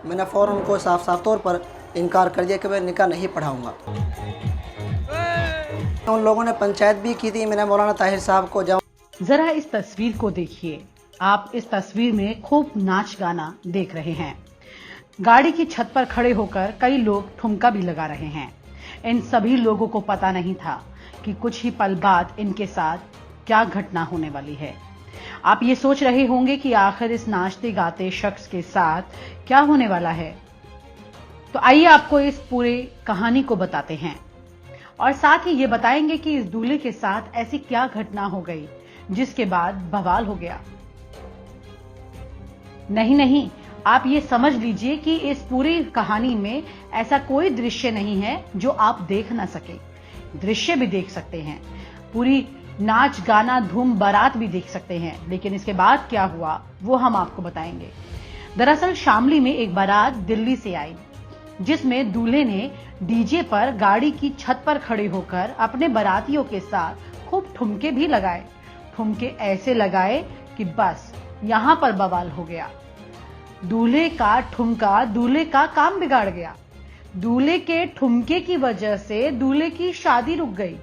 मैंने फ़ौरन उनको साफ साफ तौर पर इनकार कर दिया कि मैं निकाह नहीं पढ़ाऊँगा। उन लोगों ने पंचायत भी की थी। मैंने मौलाना ताहिर साहब को जरा इस तस्वीर को देखिए। आप इस तस्वीर में खूब नाच गाना देख रहे हैं। गाड़ी की छत पर खड़े होकर कई लोग ठुमका भी लगा रहे हैं। इन सभी लोगों को पता नहीं था कि कुछ ही पल बाद इनके साथ क्या घटना होने वाली है। आप ये सोच रहे होंगे कि आखिर इस नाचते गाते शख्स के साथ क्या होने वाला है। तो आइए आपको इस पूरी कहानी को बताते हैं और साथ ही ये बताएंगे कि इस दूल्हे के साथ ऐसी क्या घटना हो गई जिसके बाद बवाल हो गया। नहीं, आप ये समझ लीजिए कि इस पूरी कहानी में ऐसा कोई दृश्य नहीं है जो आप देख ना सके। दृश्य भी देख सकते हैं, पूरी नाच गाना धूम बारात भी देख सकते हैं, लेकिन इसके बाद क्या हुआ वो हम आपको बताएंगे। दरअसल शामली में एक बारात दिल्ली से आई जिसमें दूल्हे ने डीजे पर गाड़ी की छत पर खड़े होकर अपने बारातियों के साथ खूब ठुमके भी लगाए। ठुमके ऐसे लगाए कि बस यहां पर बवाल हो गया। दूल्हे का ठुमका दूल्हे का काम बिगाड़ गया। दूल्हे के ठुमके की वजह से दूल्हे की शादी रुक गई।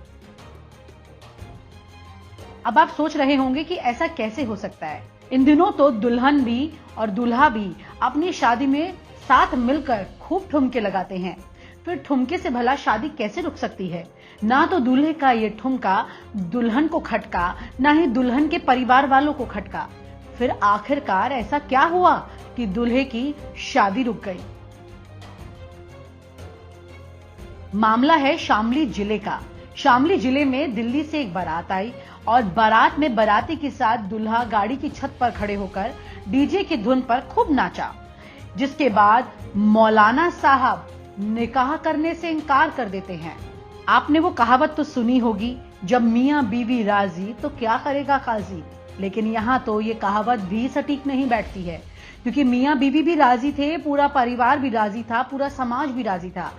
अब आप सोच रहे होंगे कि ऐसा कैसे हो सकता है। इन दिनों तो दुल्हन भी और दूल्हा भी अपनी शादी में साथ मिलकर खूब ठुमके लगाते हैं। फिर ठुमके से भला शादी कैसे रुक सकती है। ना तो दूल्हे का ये ठुमका दुल्हन को खटका, ना ही दुल्हन के परिवार वालों को खटका। फिर आखिरकार ऐसा क्या हुआ कि दूल्हे की शादी रुक गई। मामला है शामली जिले का। शामली जिले में दिल्ली से एक बारात आई और बारात में बाराती के साथ दूल्हा गाड़ी की छत पर खड़े होकर डीजे की धुन पर खूब नाचा, जिसके बाद मौलाना साहब निकाह करने से इनकार कर देते हैं। आपने वो कहावत तो सुनी होगी, जब मियां बीवी राजी तो क्या करेगा काजी। लेकिन यहाँ तो ये कहावत भी सटीक नहीं बैठती है, क्योंकि मियां बीवी भी राजी थे, पूरा परिवार भी राजी था, पूरा समाज भी राजी था,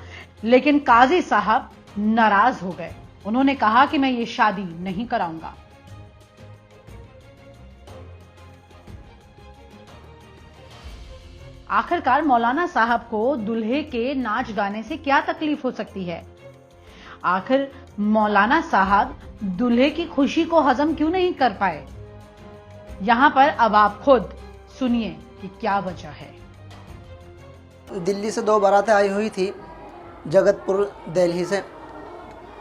लेकिन काजी साहब नाराज हो गए। उन्होंने कहा कि मैं ये शादी नहीं कराऊंगा। आखिरकार मौलाना साहब को दूल्हे के नाच गाने से क्या तकलीफ हो सकती है। आखिर मौलाना साहब दूल्हे की खुशी को हजम क्यों नहीं कर पाए। यहां पर अब आप खुद सुनिए कि क्या वजह है। दिल्ली से 2 बारातें आई हुई थी, जगतपुर दिल्ली से।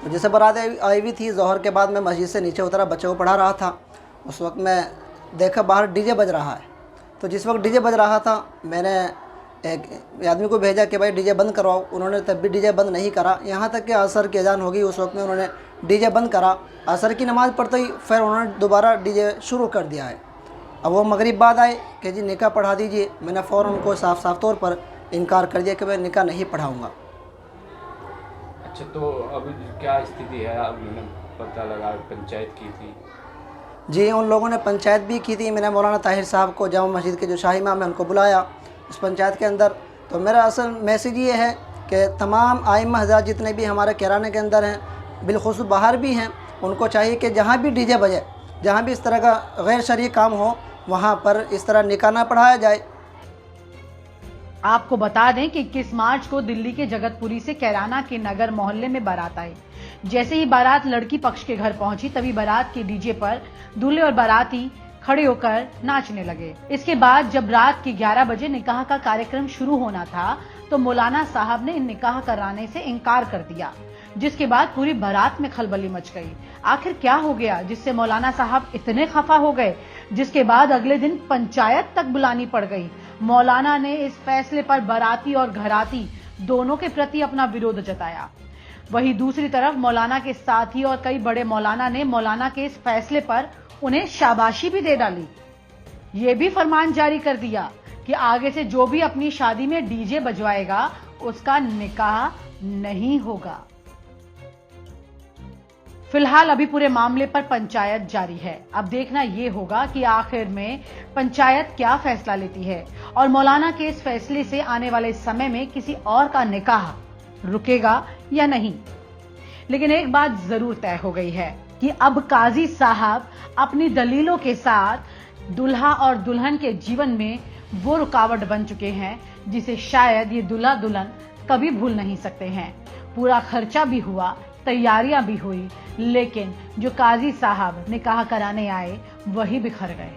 जैसे बारातें आई हुई थी, जोहर के बाद मैं मस्जिद से नीचे उतरा, बच्चों को पढ़ा रहा था। उस वक्त मैं देखा बाहर डीजे बज रहा है। तो जिस वक्त डीजे बज रहा था, मैंने एक आदमी को भेजा कि भाई डीजे बंद करवाओ। उन्होंने तब भी डीजे बंद नहीं करा, यहाँ तक कि असर की अजान होगी, उस वक्त में उन्होंने डीजे बंद करा। असर की नमाज़ पढ़ते ही फिर उन्होंने दोबारा डीजे शुरू कर दिया है। अब वो मगरिब बाद आए कि जी निकाह पढ़ा दीजिए। मैंने फ़ौरन उनको साफ साफ तौर पर इनकार कर दिया कि मैं निकाह नहीं पढ़ाऊँगा। अच्छा, तो अब क्या स्थिति है? अब मैंने पता लगा पंचायत की थी। जी, उन लोगों ने पंचायत भी की थी। मैंने मौलाना ताहिर साहब को, जामा मस्जिद के जो शाही इमाम है, उनको बुलाया उस पंचायत के अंदर। तो मेरा असल मैसेज ये है कि तमाम आइम्मा हज़रात जितने भी हमारे किराने के अंदर हैं, बिलखुसूस बाहर भी हैं, उनको चाहिए कि जहाँ भी डीजे बजे, जहाँ भी इस तरह का गैर शरई काम हो, वहाँ पर इस तरह निकाह ना पढ़ाया जाए। आपको बता दें कि 21 मार्च को दिल्ली के जगतपुरी से कैराना के नगर मोहल्ले में बारात आई। जैसे ही बारात लड़की पक्ष के घर पहुंची, तभी बारात के डीजे पर दूल्हे और बाराती खड़े होकर नाचने लगे। इसके बाद जब रात के 11 बजे निकाह का कार्यक्रम शुरू होना था, तो मौलाना साहब ने इन निकाह कराने से इनकार कर दिया, जिसके बाद पूरी बारात में खलबली मच गई। आखिर क्या हो गया जिससे मौलाना साहब इतने खफा हो गए, जिसके बाद अगले दिन पंचायत तक बुलानी पड़ गई। मौलाना ने इस फैसले पर बाराती और घराती दोनों के प्रति अपना विरोध जताया। वहीं दूसरी तरफ मौलाना के साथी और कई बड़े मौलाना ने मौलाना के इस फैसले पर उन्हें शाबाशी भी दे डाली। ये भी फरमान जारी कर दिया कि आगे से जो भी अपनी शादी में डीजे बजवाएगा उसका निकाह नहीं होगा। फिलहाल अभी पूरे मामले पर पंचायत जारी है। अब देखना यह होगा कि आखिर में पंचायत क्या फैसला लेती है और मौलाना के इस फैसले से आने वाले समय में किसी और का निकाह रुकेगा या नहीं। लेकिन एक बात जरूर तय हो गई है कि अब काजी साहब अपनी दलीलों के साथ दुल्हा और दुल्हन के जीवन में वो रुकावट बन चुके हैं जिसे शायद ये दूल्हा दुल्हन कभी भूल नहीं सकते हैं। पूरा खर्चा भी हुआ, तैयारियां भी हुई, लेकिन जो काजी साहब निकाह कराने आए वही बिखर गए।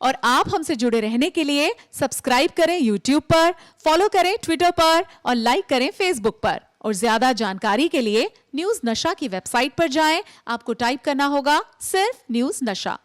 और आप हमसे जुड़े रहने के लिए सब्सक्राइब करें YouTube पर, फॉलो करें Twitter पर और लाइक करें Facebook पर। और ज्यादा जानकारी के लिए न्यूज नशा की वेबसाइट पर जाएं। आपको टाइप करना होगा सिर्फ न्यूज नशा।